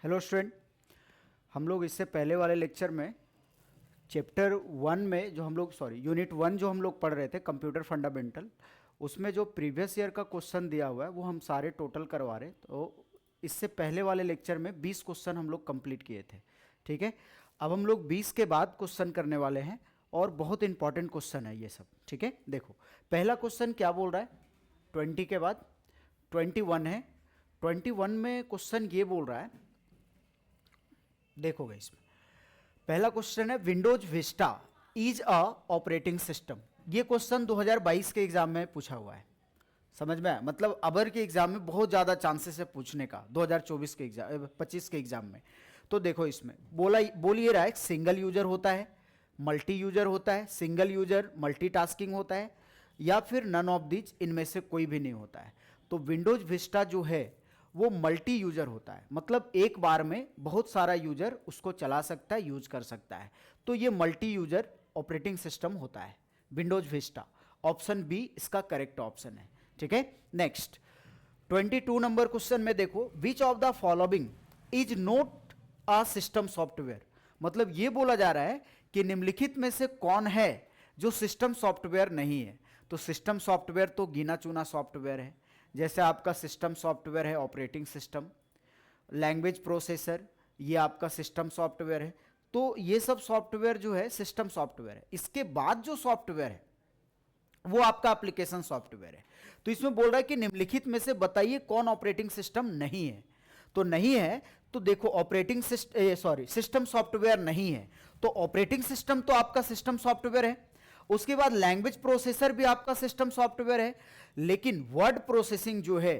Hello student, हम लोग इससे पहले वाले लेक्चर में चैप्टर 1 में जो हम लोग यूनिट 1 जो हम लोग पढ़ रहे थे कंप्यूटर फंडामेंटल, उसमें जो प्रीवियस ईयर का क्वेश्चन दिया हुआ है वो हम सारे टोटल करवा रहे हैं। तो इससे पहले वाले लेक्चर में 20 क्वेश्चन हम लोग कंप्लीट किए थे। ठीक है, अब हम लोग 20 के बाद क्वेश्चन करने वाले हैं और बहुत इंपॉर्टेंट क्वेश्चन है ये सब। ठीक है, देखो पहला क्वेश्चन क्या बोल रहा है, 20 के बाद 21 है। 21 में क्वेश्चन ये बोल रहा है, देखोगे इसमें पहला क्वेश्चन है Windows Vista is a operating system. ये क्वेश्चन 2022 के एग्जाम में पूछा हुआ है। समझ में आया? मतलब अबर के एग्जाम में बहुत ज़्यादा चांसेस है पूछने का 2024 के एग्जाम 25 के एग्जाम में। तो देखो इसमें बोल ये रहा है सिंगल यूजर होता है, मल्टी यूजर होता है, सिंगल यूजर मल्टीटास्किंग होता है, या फिर नन ऑफ दीज, इनमें से कोई भी नहीं होता है। तो विंडोज विस्टा जो है वो मल्टी यूजर होता है, मतलब एक बार में बहुत सारा यूजर उसको चला सकता है, यूज कर सकता है। तो ये मल्टी यूजर ऑपरेटिंग सिस्टम होता है विंडोज विस्टा। ऑप्शन बी इसका करेक्ट ऑप्शन है। ठीक है, नेक्स्ट 22 नंबर क्वेश्चन में देखो, विच of the following is not a system software. मतलब ये बोला जा रहा है कि निम्नलिखित में से कौन है जो सिस्टम सॉफ्टवेयर नहीं है। तो सिस्टम सॉफ्टवेयर तो गिना चुना सॉफ्टवेयर है, जैसे आपका सिस्टम सॉफ्टवेयर है ऑपरेटिंग सिस्टम, लैंग्वेज प्रोसेसर ये आपका सिस्टम सॉफ्टवेयर है। तो ये सब सॉफ्टवेयर जो है सिस्टम सॉफ्टवेयर है। इसके बाद जो सॉफ्टवेयर है वो आपका एप्लीकेशन सॉफ्टवेयर है। तो इसमें बोल रहा है कि निम्नलिखित में से बताइए कौन ऑपरेटिंग सिस्टम नहीं है। तो नहीं है तो देखो ऑपरेटिंग सिस्टम सॉफ्टवेयर नहीं है, तो ऑपरेटिंग सिस्टम तो आपका सिस्टम सॉफ्टवेयर है। उसके बाद लैंग्वेज प्रोसेसर भी आपका सिस्टम सॉफ्टवेयर है, लेकिन वर्ड प्रोसेसिंग जो है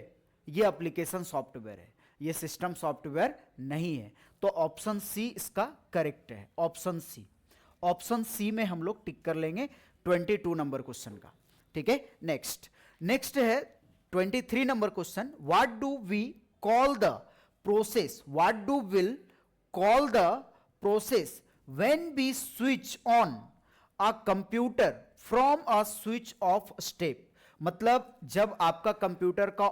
ये एप्लीकेशन सॉफ्टवेयर है, ये सिस्टम सॉफ्टवेयर नहीं है। तो ऑप्शन सी इसका करेक्ट है, ऑप्शन सी। ऑप्शन सी में हम लोग टिक कर लेंगे 22 नंबर क्वेश्चन का। ठीक है, नेक्स्ट है 23 number question, what do we call the process, what do will call the process when we switch on a computer from a switch off step. मतलब जब आपका कंप्यूटर का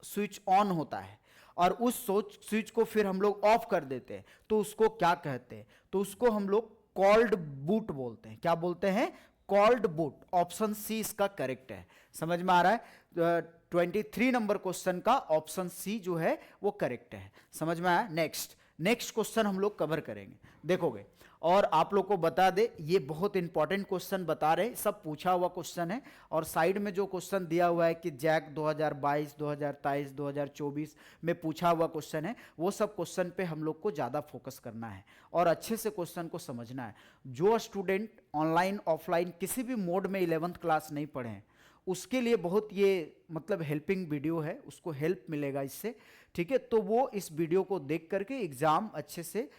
स्विच ऑन होता है और उस स्विच को फिर हम लोग ऑफ कर देते हैं तो उसको क्या कहते हैं? तो उसको हम लोग कॉल्ड बूट बोलते हैं। क्या बोलते हैं? Called boot. ऑप्शन सी इसका करेक्ट है। समझ में आ रहा है? 23 नंबर क्वेश्चन का ऑप्शन सी जो है वो करेक्ट है। समझ में आया? नेक्स्ट क्वेश्चन हम लोग कवर करेंगे, देखोगे। और आप लोग को बता दे, ये बहुत इंपॉर्टेंट क्वेश्चन बता रहे, सब पूछा हुआ क्वेश्चन है। और साइड में जो क्वेश्चन दिया हुआ है कि जैक 2022, 2023, 2024 में पूछा हुआ क्वेश्चन है, वो सब क्वेश्चन पे हम लोग को ज़्यादा फोकस करना है और अच्छे से क्वेश्चन को समझना है। जो स्टूडेंट ऑनलाइन ऑफलाइन किसी भी मोड में 11th क्लास नहीं पढ़े हैं उसके लिए बहुत ये मतलब हेल्पिंग वीडियो है, उसको हेल्प मिलेगा इससे। ठीक है, तो वो इस वीडियो को देख करके एग्जाम अच्छे से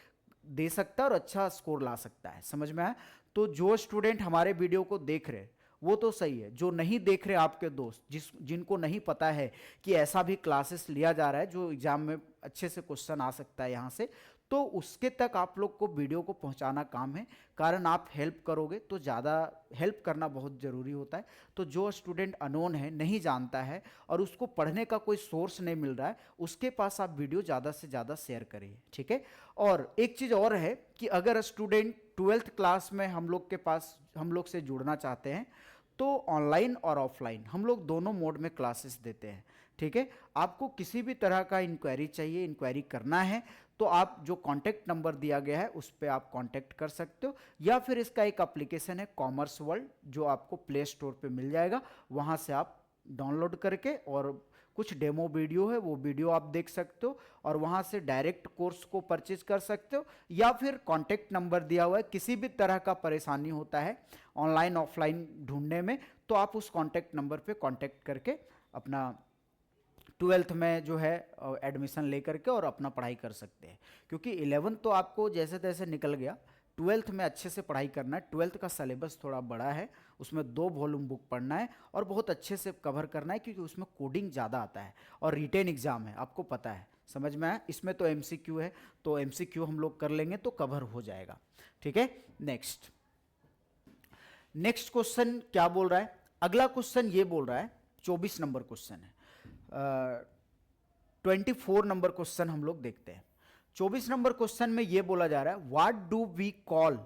दे सकता है और अच्छा स्कोर ला सकता है। समझ में आया? तो जो स्टूडेंट हमारे वीडियो को देख रहे वो तो सही है, जो नहीं देख रहे आपके दोस्त जिनको नहीं पता है कि ऐसा भी क्लासेस लिया जा रहा है जो एग्जाम में अच्छे से क्वेश्चन आ सकता है यहाँ से, तो उसके तक आप लोग को वीडियो को पहुंचाना काम है। कारण आप हेल्प करोगे तो ज़्यादा, हेल्प करना बहुत ज़रूरी होता है। तो जो स्टूडेंट अनोन है, नहीं जानता है और उसको पढ़ने का कोई सोर्स नहीं मिल रहा है, उसके पास आप वीडियो ज़्यादा से ज़्यादा शेयर करिए। ठीक है, और एक चीज़ और है कि अगर स्टूडेंट 12th क्लास में हम लोग से जुड़ना चाहते हैं तो ऑनलाइन और ऑफलाइन हम लोग दोनों मोड में क्लासेस देते हैं। ठीक है, आपको किसी भी तरह का इंक्वायरी चाहिए, इंक्वायरी करना है तो आप जो कांटेक्ट नंबर दिया गया है उस पर आप कांटेक्ट कर सकते हो, या फिर इसका एक एप्लीकेशन है कॉमर्स वर्ल्ड जो आपको प्ले स्टोर पे मिल जाएगा, वहाँ से आप डाउनलोड करके और कुछ डेमो वीडियो है वो वीडियो आप देख सकते हो और वहाँ से डायरेक्ट कोर्स को परचेज कर सकते हो, या फिर कांटेक्ट नंबर दिया हुआ है। किसी भी तरह का परेशानी होता है ऑनलाइन ऑफलाइन ढूंढने में तो आप उस कांटेक्ट नंबर पे कांटेक्ट करके अपना 12th में जो है एडमिशन ले करके और अपना पढ़ाई कर सकते हैं। क्योंकि 11th तो आपको जैसे तैसे निकल गया, 12th में अच्छे से पढ़ाई करना है। 12th का सिलेबस थोड़ा बड़ा है, उसमें 2 वॉल्यूम बुक पढ़ना है और बहुत अच्छे से कवर करना है, क्योंकि उसमें कोडिंग ज़्यादा आता है और रिटेन एग्जाम है, आपको पता है। समझ में आया? इसमें तो MCQ है, तो MCQ हम लोग कर लेंगे तो कवर हो जाएगा। ठीक है, नेक्स्ट क्वेश्चन क्या बोल रहा है? अगला क्वेश्चन ये बोल रहा है, 24 नंबर क्वेश्चन है। 24 नंबर क्वेश्चन हम लोग देखते हैं। 24 नंबर क्वेश्चन में ये बोला जा रहा है what do we call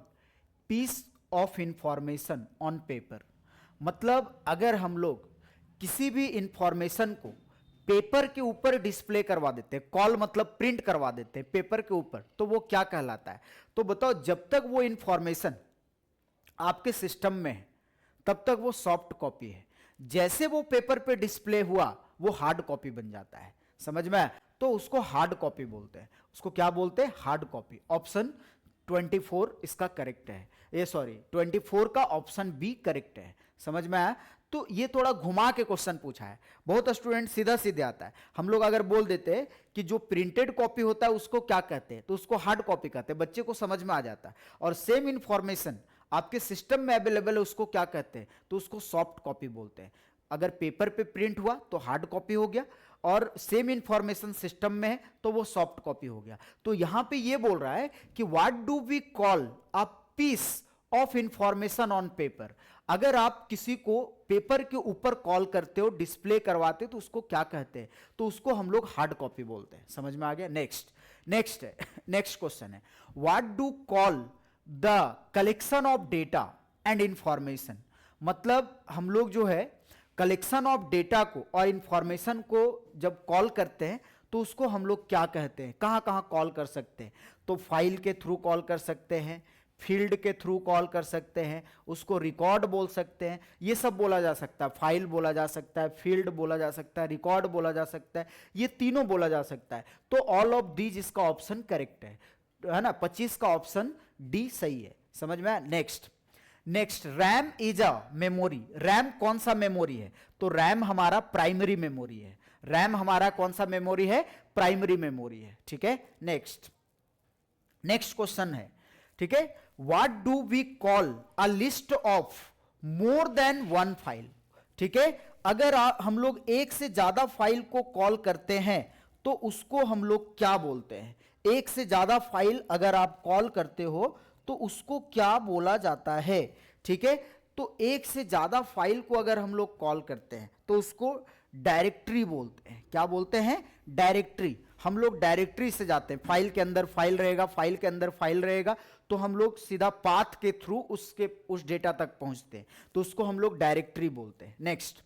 piece of information on paper. मतलब अगर हम लोग किसी भी इंफॉर्मेशन को पेपर के ऊपर डिस्प्ले करवा देते हैं, कॉल मतलब प्रिंट करवा देते हैं पेपर के ऊपर, तो वो क्या कहलाता है? तो बताओ, जब तक वो इंफॉर्मेशन आपके सिस्टम में है तब तक वो सॉफ्ट कॉपी है, जैसे वो पेपर पे डिस्प्ले हुआ वो हार्ड कॉपी बन जाता है। समझ में आया? तो उसको हार्ड कॉपी बोलते हैं। उसको क्या बोलते हैं? Hard copy. ऑप्शन 24 इसका करेक्ट है, ये सॉरी 24 का ऑप्शन बी करेक्ट है। समझ में आया? तो ये थोड़ा घुमा के क्वेश्चन पूछा है, बहुत स्टूडेंट सीधा सीधे आता है। हम लोग अगर बोल देते हैं कि जो प्रिंटेड कॉपी होता है उसको क्या कहते हैं, तो उसको हार्ड कॉपी कहते हैं, बच्चे को समझ में आ जाता है। और सेम इंफॉर्मेशन आपके सिस्टम में अवेलेबल है उसको क्या कहते हैं, तो उसको सॉफ्ट कॉपी बोलते हैं। अगर पेपर पे प्रिंट हुआ तो हार्ड कॉपी हो गया, और सेम इंफॉर्मेशन सिस्टम में है तो वो सॉफ्ट कॉपी हो गया। तो यहां पे ये बोल रहा है कि what do we call a piece of information on paper. अगर आप किसी को पेपर के ऊपर कॉल करते हो, डिस्प्ले करवाते हो, तो उसको क्या कहते हैं? तो उसको हम लोग हार्ड कॉपी बोलते हैं। समझ में आ गया? नेक्स्ट क्वेश्चन है what do call the collection of data and information. मतलब हम लोग जो है कलेक्शन ऑफ डेटा को और इंफॉर्मेशन को जब कॉल करते हैं तो उसको हम लोग क्या कहते हैं? कहां कहां कॉल कर सकते हैं? तो फाइल के थ्रू कॉल कर सकते हैं, फील्ड के थ्रू कॉल कर सकते हैं, उसको रिकॉर्ड बोल सकते हैं, ये सब बोला जा सकता है। फाइल बोला जा सकता है, फील्ड बोला जा सकता है, रिकॉर्ड बोला जा सकता है, ये तीनों बोला जा सकता है। तो ऑल ऑफ दीज इसका ऑप्शन करेक्ट है ना? 25 का ऑप्शन डी सही है। समझ में आया? Next RAM is a memory. RAM कौन सा मेमोरी है? तो रैम हमारा प्राइमरी मेमोरी है। रैम हमारा कौन सा मेमोरी है? प्राइमरी मेमोरी है। ठीक है, नेक्स्ट क्वेश्चन है, ठीक है, what do we call a list of more than one file. ठीक है, अगर हम लोग एक से ज्यादा फाइल को कॉल करते हैं तो उसको हम लोग क्या बोलते हैं? एक से ज्यादा फाइल अगर आप कॉल करते हो तो उसको क्या बोला जाता है? ठीक है, तो एक से ज्यादा फाइल को अगर हम लोग कॉल करते हैं तो उसको डायरेक्टरी बोलते हैं। क्या बोलते हैं? डायरेक्टरी। हम लोग डायरेक्टरी से जाते हैं, फाइल के अंदर फाइल रहेगा, फाइल के अंदर फाइल रहेगा, तो हम लोग सीधा पाथ के थ्रू उस डेटा तक पहुंचते हैं, तो उसको हम लोग डायरेक्टरी बोलते हैं। Next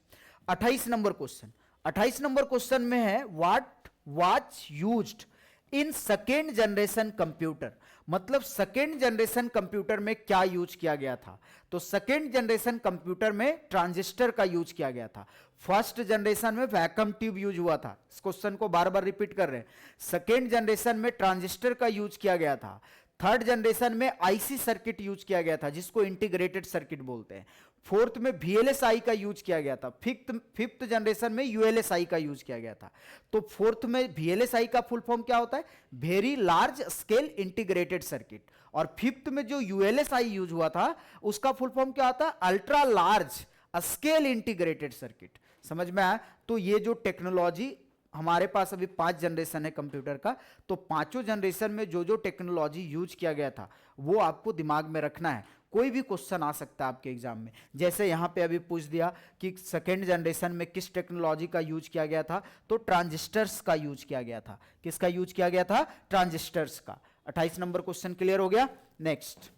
28 number question. 28 number question में है what was used in second generation computer. मतलब सेकेंड जनरेशन कंप्यूटर में क्या यूज किया गया था? तो सेकेंड जनरेशन कंप्यूटर में ट्रांजिस्टर का यूज किया गया था। फर्स्ट जनरेशन में वैक्यूम ट्यूब यूज हुआ था। इस क्वेश्चन को बार बार रिपीट कर रहे हैं। सेकेंड जनरेशन में ट्रांजिस्टर का यूज किया गया था। थर्ड जनरेशन में आईसी सर्किट यूज किया गया था, जिसको इंटीग्रेटेड सर्किट बोलते हैं। फोर्थ में वीएलएसआई का यूज किया गया था। फिफ्थ जनरेशन में यूएलएसआई का यूज किया गया था। तो फोर्थ में वीएलएसआई का फुल फॉर्म क्या होता है? Very large scale integrated circuit. और फिफ्थ में जो यूएलएसआई यूज हुआ था उसका फुल फॉर्म क्या होता है? Ultra large scale integrated circuit. समझ में आया? तो ये जो टेक्नोलॉजी हमारे पास अभी 5 जनरेशन है कंप्यूटर का, तो पांचों जनरेशन में जो जो टेक्नोलॉजी यूज किया गया था वो आपको दिमाग में रखना है। कोई भी क्वेश्चन आ सकता है आपके एग्जाम में। जैसे यहां पे अभी पूछ दिया कि सेकेंड जनरेशन में किस टेक्नोलॉजी का यूज किया गया था, तो ट्रांजिस्टर्स का यूज किया गया था। किसका यूज किया गया था? ट्रांजिस्टर्स का। 28 नंबर क्वेश्चन क्लियर हो गया। नेक्स्ट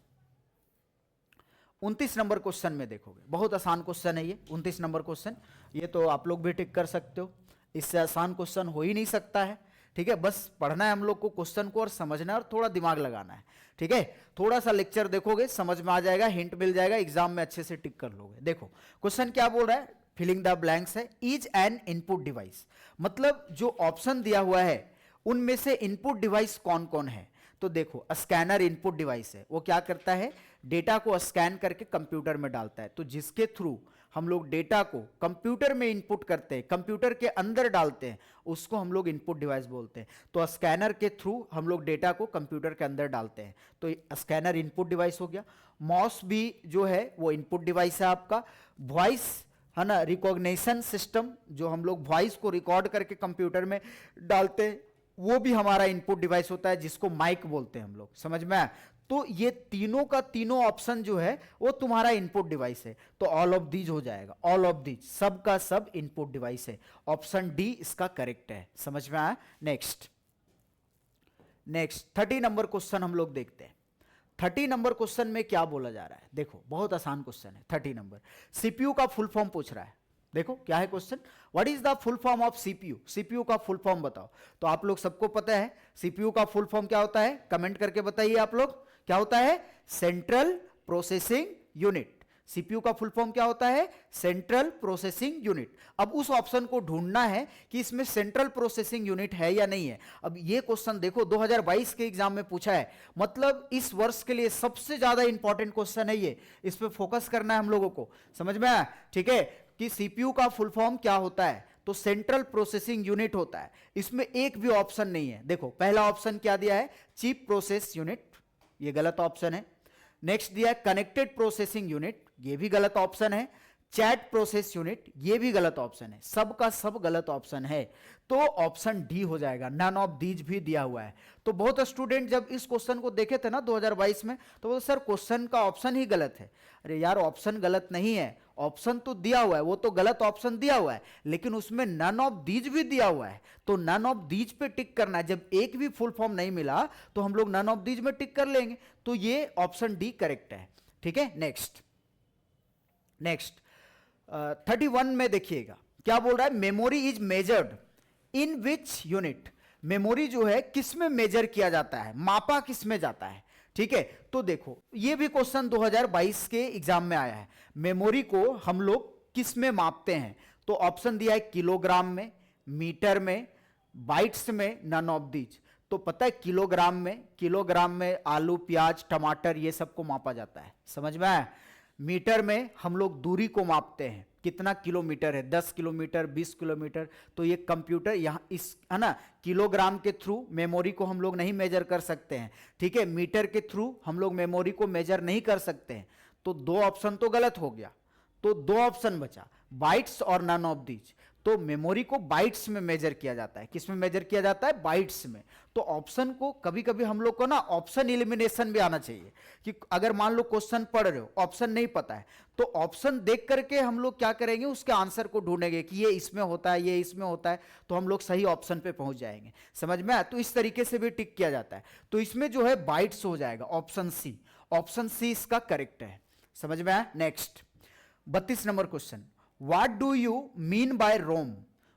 29 नंबर क्वेश्चन में देखोगे, बहुत आसान क्वेश्चन है ये 29 नंबर क्वेश्चन। ये तो आप लोग भी टिक कर सकते हो, इससे आसान क्वेश्चन हो ही नहीं सकता है। ठीक है, बस पढ़ना है हम लोग को क्वेश्चन को और समझना है और थोड़ा दिमाग लगाना है। ठीक है, थोड़ा सा लेक्चर देखोगे समझ में आ जाएगा, हिंट मिल जाएगा, एग्जाम में अच्छे से टिक कर लोगे। देखो क्वेश्चन क्या बोल रहा है, फिलिंग द ब्लैंक्स है। इज एन इनपुट डिवाइस, मतलब जो ऑप्शन दिया हुआ है उनमें से इनपुट डिवाइस कौन कौन है? तो देखो स्कैनर इनपुट डिवाइस है। वो क्या करता है? डेटा को स्कैन करके कंप्यूटर में डालता है। तो जिसके थ्रू हम लोग डेटा को कंप्यूटर में इनपुट करते हैं, कंप्यूटर के अंदर डालते हैं, उसको हम लोग इनपुट डिवाइस बोलते हैं। तो स्कैनर के थ्रू हम लोग डेटा को कंप्यूटर के अंदर डालते हैं, तो स्कैनर इनपुट डिवाइस हो गया। माउस भी जो है वो इनपुट डिवाइस है आपका। वॉइस है ना, रिकॉग्निशन सिस्टम, जो हम लोग वॉइस को रिकॉर्ड करके कंप्यूटर में डालते हैं, वो भी हमारा इनपुट डिवाइस होता है, जिसको माइक बोलते हैं हम लोग। समझ में आया? तो ये तीनों का तीनों ऑप्शन जो है वो तुम्हारा इनपुट डिवाइस है। तो ऑल ऑफ दीज हो जाएगा, ऑल ऑफ दीज, सब का सब इनपुट डिवाइस है। ऑप्शन डी इसका करेक्ट है। समझ में आया? नेक्स्ट 30 नंबर क्वेश्चन हम लोग देखते हैं। 30 नंबर क्वेश्चन में क्या बोला जा रहा है, देखो बहुत आसान क्वेश्चन है। 30 नंबर सीपीयू का फुल फॉर्म पूछ रहा है। देखो क्या है question, what is the full form of CPU, CPU का फुल फॉर्म बताओ। तो आप लोग सबको पता है सीपीयू का फुल फॉर्म क्या होता है, कमेंट करके बताइए आप लोग, क्या होता है, सेंट्रल प्रोसेसिंग यूनिट। सीपीयू का फुल फॉर्म क्या होता है, सेंट्रल प्रोसेसिंग यूनिट। अब उस ऑप्शन को ढूंढना है कि इसमें सेंट्रल प्रोसेसिंग यूनिट है या नहीं है। अब ये क्वेश्चन देखो 2022 के एग्जाम में पूछा है, मतलब इस वर्ष के लिए सबसे ज्यादा इंपॉर्टेंट क्वेश्चन है ये, इस पे फोकस करना है हम लोगों को, समझ में आया, ठीक है, कि सीपीयू का फुल फॉर्म क्या होता है, तो सेंट्रल प्रोसेसिंग यूनिट होता है। इसमें एक भी ऑप्शन नहीं है। देखो पहला ऑप्शन क्या दिया है, चीप प्रोसेस यूनिट, ये गलत ऑप्शन है। नेक्स्ट दिया है कनेक्टेड प्रोसेसिंग यूनिट, ये भी गलत ऑप्शन है। चैट प्रोसेस यूनिट, ये भी गलत ऑप्शन है। सब का सब गलत ऑप्शन है, तो ऑप्शन डी हो जाएगा, नन ऑफ दीज भी दिया हुआ है। तो बहुत स्टूडेंट जब इस क्वेश्चन को देखे थे ना 2022 में, तो बोले सर क्वेश्चन का ऑप्शन ही गलत है। अरे यार ऑप्शन गलत नहीं है, ऑप्शन तो दिया हुआ है, वो तो गलत ऑप्शन दिया हुआ है, लेकिन उसमें नन ऑफ दीज भी दिया हुआ है, तो नन ऑफ दीज पे टिक करना है। जब एक भी फुल फॉर्म नहीं मिला तो हम लोग नन ऑफ दीज में टिक कर लेंगे, तो ये ऑप्शन डी करेक्ट है, ठीक है। नेक्स्ट 31 में देखिएगा क्या बोल रहा है, memory is measured in which unit, memory जो है किस में मेजर किया जाता है, मापा किस में जाता है, ठीक है। तो देखो ये भी क्वेश्चन 2022 के एग्जाम में आया है, मेमोरी को हम लोग किस में मापते हैं, तो ऑप्शन दिया है किलोग्राम में, मीटर में, बाइट्स में, नन ऑफ दीज। तो पता है किलोग्राम में आलू प्याज टमाटर ये सब को मापा जाता है, समझ में आया। मीटर में हम लोग दूरी को मापते हैं, कितना किलोमीटर है, 10 किलोमीटर 20 किलोमीटर, तो ये कंप्यूटर यहाँ इस है ना, किलोग्राम के थ्रू मेमोरी को हम लोग नहीं मेजर कर सकते हैं, ठीक है। मीटर के थ्रू हम लोग मेमोरी को मेजर नहीं कर सकते हैं, तो दो ऑप्शन तो गलत हो गया, तो दो ऑप्शन बचा, बाइट्स और नन ऑफ दीज। तो मेमोरी को बाइट्स में मेजर किया जाता है, किस में मेजर किया जाता है, बाइट्स में। तो ऑप्शन को कभी कभी हम लोग को ना ऑप्शन एलिमिनेशन भी आना चाहिए, कि अगर मान लो क्वेश्चन पढ़ रहे हो ऑप्शन नहीं पता है, तो ऑप्शन देख करके हम लोग क्या करेंगे, उसके आंसर को ढूंढेंगे कि ये इसमें होता है, ये इसमें होता है, तो हम लोग सही ऑप्शन पे पहुंच जाएंगे, समझ में आया। तो इस तरीके से भी टिक किया जाता है। तो इसमें जो है बाइट्स हो जाएगा, ऑप्शन सी इसका करेक्ट है, समझ में आया। Next 32 number question, what do you mean by ROM,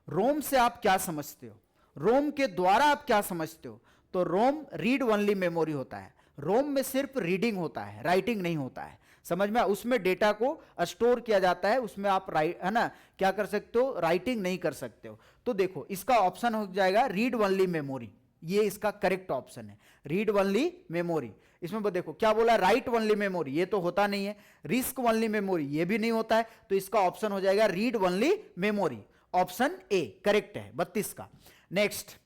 ROM से आप क्या समझते हो, रोम के द्वारा आप क्या समझते हो। तो रोम रीड ओनली मेमोरी होता है, रोम में सिर्फ रीडिंग होता है, राइटिंग नहीं होता है, समझ में। उसमें डेटा को स्टोर किया जाता है, उसमें आप है ना क्या कर सकते हो, राइटिंग नहीं कर सकते हो। तो देखो इसका ऑप्शन हो जाएगा रीड ओनली मेमोरी, ये इसका करेक्ट ऑप्शन है, रीड ओनली मेमोरी। इसमें देखो क्या बोला, राइट ओनली मेमोरी, ये तो होता नहीं है। रिस्क ओनली मेमोरी, ये भी नहीं होता है, तो इसका ऑप्शन हो जाएगा read only memory, option A correct है 32 का। नेक्स्ट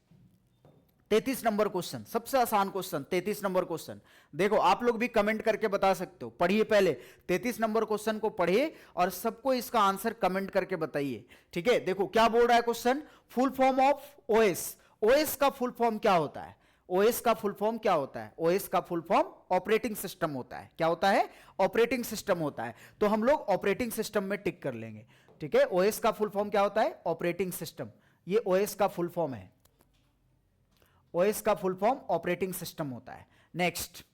33 नंबर क्वेश्चन, सबसे आसान क्वेश्चन 33 नंबर क्वेश्चन। देखो आप लोग भी कमेंट करके बता सकते हो, पढ़िए पहले 33 नंबर क्वेश्चन को पढ़िए और सबको इसका आंसर कमेंट करके बताइए, ठीक है। देखो क्या बोल रहा है question, full form of OS, OS का फुल फॉर्म क्या होता है, ओएस का फुल फॉर्म क्या होता है, ओएस का फुल फॉर्म ऑपरेटिंग सिस्टम होता है। क्या होता है, ऑपरेटिंग सिस्टम होता है। तो हम लोग ऑपरेटिंग सिस्टम में टिक कर लेंगे, ठीक है। ओएस का फुल फॉर्म क्या होता है, ऑपरेटिंग सिस्टम, ये ओएस का फुल फॉर्म है, ओएस का फुल फॉर्म ऑपरेटिंग सिस्टम होता है। नेक्स्ट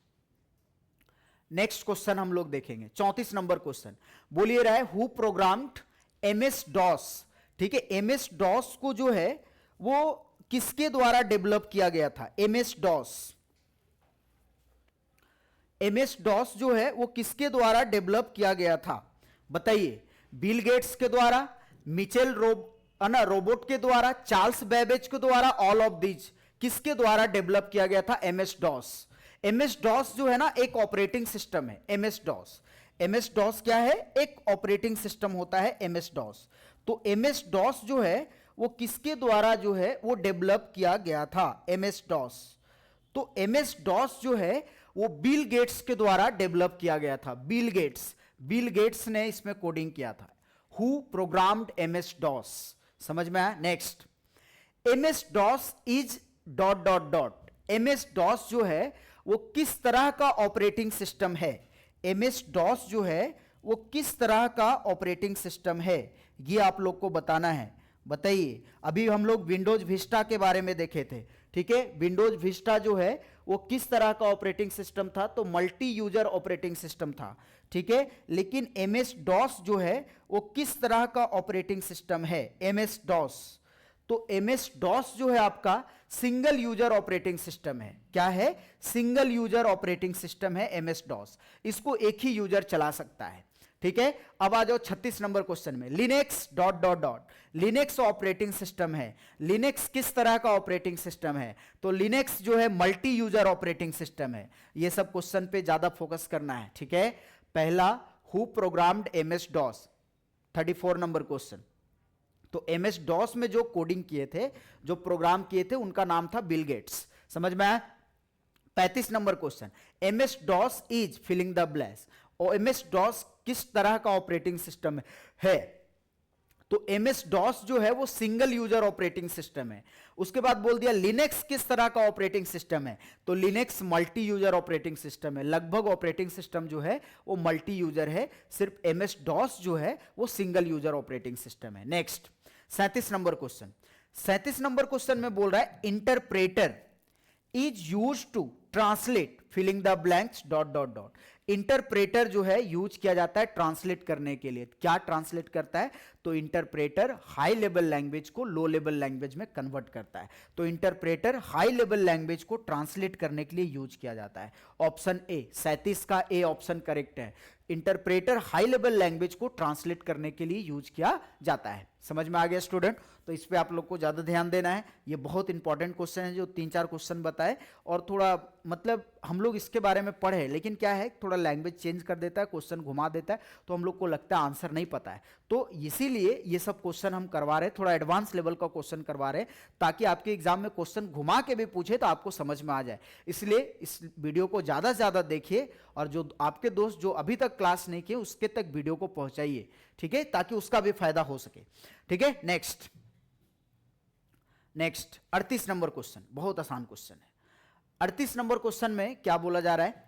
क्वेश्चन हम लोग देखेंगे 34 नंबर क्वेश्चन, बोलिए रहा है हु प्रोग्राम्ड एमएस डॉस, ठीक है। एमएस डॉस को जो है वो किसके द्वारा डेवलप किया गया था, एमएस डॉस जो है वो किसके द्वारा डेवलप किया गया था, बताइए। बिल गेट्स के द्वारा, मिचेल रोबोट के द्वारा, चार्ल्स बेबेज के द्वारा, ऑल ऑफ दीज, किसके द्वारा डेवलप किया गया था एमएस डॉस। एमएस डॉस जो है ना एक ऑपरेटिंग सिस्टम है, एमएस डॉस क्या है, एक ऑपरेटिंग सिस्टम होता है एमएस डॉस। तो एमएस डॉस जो है वो किसके द्वारा जो है वो डेवलप किया गया था, एमएस डॉस। तो एमएस डॉस जो है वो बिल गेट्स के द्वारा डेवलप किया गया था, बिल गेट्स ने इसमें कोडिंग किया था। हु प्रोग्राम्ड एमएस डॉस, समझ में आया। Next MS DOS is ... MS DOS जो है वो किस तरह का ऑपरेटिंग सिस्टम है, एमएस डॉस जो है वो किस तरह का ऑपरेटिंग सिस्टम है, ये आप लोग को बताना है, बताइए। अभी हम लोग विंडोज विस्टा के बारे में देखे थे ठीक है। विंडोज विस्टा जो है वो किस तरह का ऑपरेटिंग सिस्टम था, तो मल्टी यूजर ऑपरेटिंग सिस्टम था, ठीक है। लेकिन एमएस डॉस जो है वो किस तरह का ऑपरेटिंग सिस्टम है, एमएस डॉस, तो एमएस डॉस जो है आपका सिंगल यूजर ऑपरेटिंग सिस्टम है। क्या है, सिंगल यूजर ऑपरेटिंग सिस्टम है एमएस डॉस, इसको एक ही यूजर चला सकता है, ठीक है। अब आ जाओ 36 नंबर क्वेश्चन में, Linux dot dot dot, Linux operating system है। लिनक्स किस तरह का ऑपरेटिंग सिस्टम है, तो लिनक्स जो है मल्टी यूजर ऑपरेटिंग सिस्टम है। ये सब क्वेश्चन पे ज्यादा फोकस करना है, ठीक है। पहला, who programmed MS DOS, 34 number question. तो एमएस डॉस में जो कोडिंग किए थे, जो प्रोग्राम किए थे, उनका नाम था बिल गेट्स। समझ में आया। 35 number question, MS DOS is filling the blanks, और एमएस डॉस किस तरह का ऑपरेटिंग सिस्टम है, तो एमएस डॉस जो है वो सिंगल यूजर ऑपरेटिंग सिस्टम है। उसके बाद बोल दिया लिनक्स किस तरह का ऑपरेटिंग सिस्टम है, तो Linux multi user operating system है। लगभग ऑपरेटिंग सिस्टम जो है वो मल्टी यूजर है, सिर्फ एमएस डॉस जो है वो सिंगल यूजर ऑपरेटिंग सिस्टम है। Next 37 number question, 37 number question में बोल रहा है interpreter is use to translate filling the blanks dot dot dot. Interpreter जो है यूज किया जाता है ट्रांसलेट करने के लिए। क्या ट्रांसलेट करता है, तो इंटरप्रेटर हाई लेवल लैंग्वेज को लो लेवल लैंग्वेज में कन्वर्ट करता है। तो इंटरप्रेटर हाई लेवल लैंग्वेज को ट्रांसलेट करने के लिए यूज किया जाता है। ऑप्शन ए, 37 का ए ऑप्शन करेक्ट है। इंटरप्रेटर हाई लेवल लैंग्वेज को ट्रांसलेट करने के लिए यूज किया जाता है। समझ में आ गया स्टूडेंट, तो इस पे आप लोग को ज्यादा ध्यान देना है। ये बहुत इंपॉर्टेंट क्वेश्चन है, जो 3-4 क्वेश्चन बताए, और थोड़ा मतलब हम लोग इसके बारे में पढ़े, लेकिन क्या है थोड़ा लैंग्वेज चेंज कर देता है, क्वेश्चन घुमा देता है, तो हम लोग को लगता है आंसर नहीं पता है। तो इसीलिए ये सब क्वेश्चन हम करवा रहे हैं, थोड़ा एडवांस लेवल का क्वेश्चन करवा रहे हैं, ताकि आपके एग्जाम में क्वेश्चन घुमा के भी पूछे तो आपको समझ में आ जाए। इसलिए इस वीडियो को ज्यादा से ज्यादा देखिए, और जो आपके दोस्त जो अभी तक क्लास नहीं किए उसके तक वीडियो को पहुंचाइए, ठीक है, ताकि उसका भी फायदा हो सके, ठीक है। नेक्स्ट 38 नंबर क्वेश्चन, बहुत आसान क्वेश्चन है। 38 नंबर क्वेश्चन में क्या बोला जा रहा है,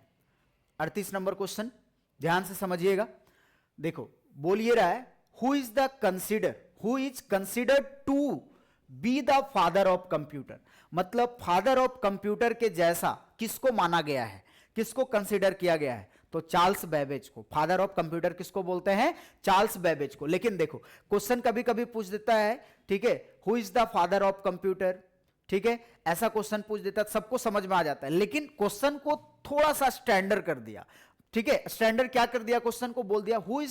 38 नंबर क्वेश्चन ध्यान से समझिएगा। देखो बोल ये रहा है, who is considered to be the father of computer, मतलब फादर ऑफ कंप्यूटर के जैसा किसको माना गया है, किसको कंसिडर किया गया है, तो चार्ल्स बेबेज को। फादर ऑफ कंप्यूटर किसको बोलते हैं, चार्ल्स बेबेज को। लेकिन देखो क्वेश्चन कभी कभी पूछ देता है, ठीक है, who is the father of computer, ठीक है, ऐसा क्वेश्चन पूछ देता है, सबको समझ में आ जाता है। लेकिन क्वेश्चन को थोड़ा सा स्टैंडर्ड कर दिया, ठीक है। स्टैंडर्ड क्या कर दिया, क्वेश्चन को बोल दिया who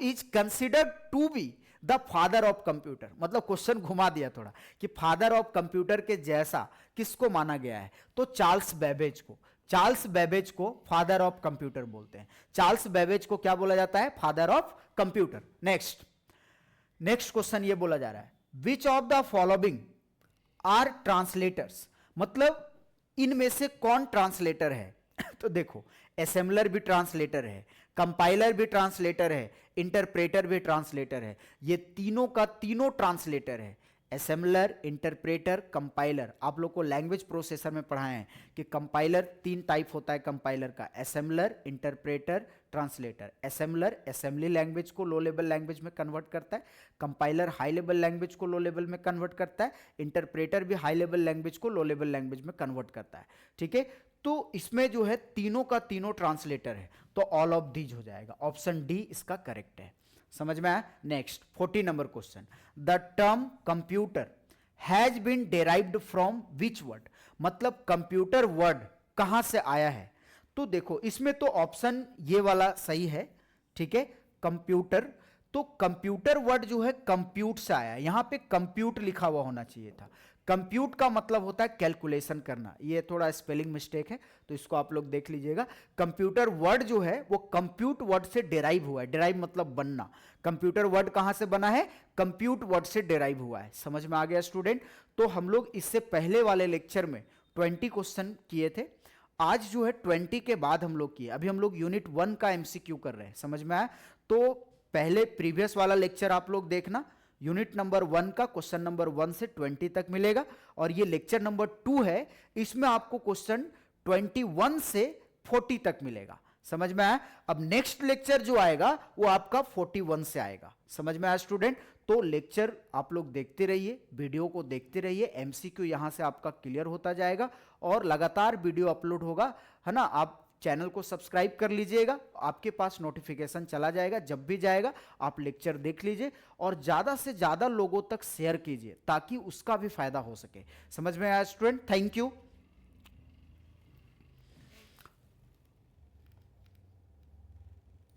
is considered to be the father of computer, मतलब क्वेश्चन घुमा दिया थोड़ा कि फादर ऑफ कंप्यूटर के जैसा किसको माना गया है, तो चार्ल्स बेबेज को। चार्ल्स बेबेज को फादर ऑफ कंप्यूटर बोलते हैं। चार्ल्स बेबेज को क्या बोला जाता है, father of computer. Next question ये बोला जा रहा है, which of the following are translators, मतलब इनमें से कौन ट्रांसलेटर है तो देखो असेंबलर भी ट्रांसलेटर है, कंपाइलर भी ट्रांसलेटर है, इंटरप्रेटर भी ट्रांसलेटर है। ये तीनों का तीनों ट्रांसलेटर है, असेंबलर, इंटरप्रेटर, कंपाइलर। आप लोग को लैंग्वेज प्रोसेसर में पढ़ाए हैं कि कंपाइलर 3 टाइप होता है कंपाइलर का, assembler, interpreter, translator. Assembler assembly language को लो लेवल लैंग्वेज में कन्वर्ट करता है, कंपाइलर हाई लेवल लैंग्वेज को लो लेवल में कन्वर्ट करता है, इंटरप्रेटर भी हाई लेवल लैंग्वेज को लो लेवल लैंग्वेज में कन्वर्ट करता है, ठीक है। तो इसमें जो है तीनों का तीनों ट्रांसलेटर है, तो ऑल ऑफ दीज हो जाएगा। ऑप्शन डी इसका करेक्ट है। समझ में आया। Next 40 number question, the term computer has been derived from which word, मतलब कंप्यूटर वर्ड कहां से आया है, तो देखो इसमें तो ऑप्शन ये वाला सही है, ठीक है, कंप्यूटर। तो कंप्यूटर वर्ड जो है कंप्यूट से आया है, यहां पे कंप्यूट लिखा हुआ होना चाहिए था। कंप्यूट का मतलब होता है कैलकुलेशन करना, ये थोड़ा स्पेलिंग मिस्टेक है, तो इसको आप लोग देख लीजिएगा। कंप्यूटर वर्ड जो है वो कंप्यूट वर्ड से डेराइव हुआ है, डेराइव मतलब बनना। कंप्यूटर वर्ड कहां से बना है, कंप्यूट वर्ड से डेराइव हुआ है। समझ में आ गया स्टूडेंट। तो हम लोग इससे पहले वाले लेक्चर में 20 क्वेश्चन किए थे, आज जो है 20 के बाद हम लोग किए। अभी हम लोग यूनिट 1 का एमसीक्यू कर रहे हैं। समझ में आया। तो पहले प्रीवियस वाला लेक्चर आप लोग देखना, यूनिट नंबर 1 का क्वेश्चन नंबर 1 से 20 तक मिलेगा, और ये लेक्चर नंबर 2 है, इसमें आपको क्वेश्चन 21 से 40 तक मिलेगा। समझ में आया। अब नेक्स्ट लेक्चर जो आएगा वो आपका 41 से आएगा। समझ में आया स्टूडेंट। तो लेक्चर आप लोग देखते रहिए, वीडियो को देखते रहिए, एमसीक्यू यहाँ से आपका क्लियर होता जाएगा और लगातार वीडियो अपलोड होगा, है ना। आप चैनल को सब्सक्राइब कर लीजिएगा, आपके पास नोटिफिकेशन चला जाएगा, जब भी जाएगा आप लेक्चर देख लीजिए और ज़्यादा से ज़्यादा लोगों तक शेयर कीजिए ताकि उसका भी फायदा हो सके। समझ में आया स्टूडेंट? Thank you.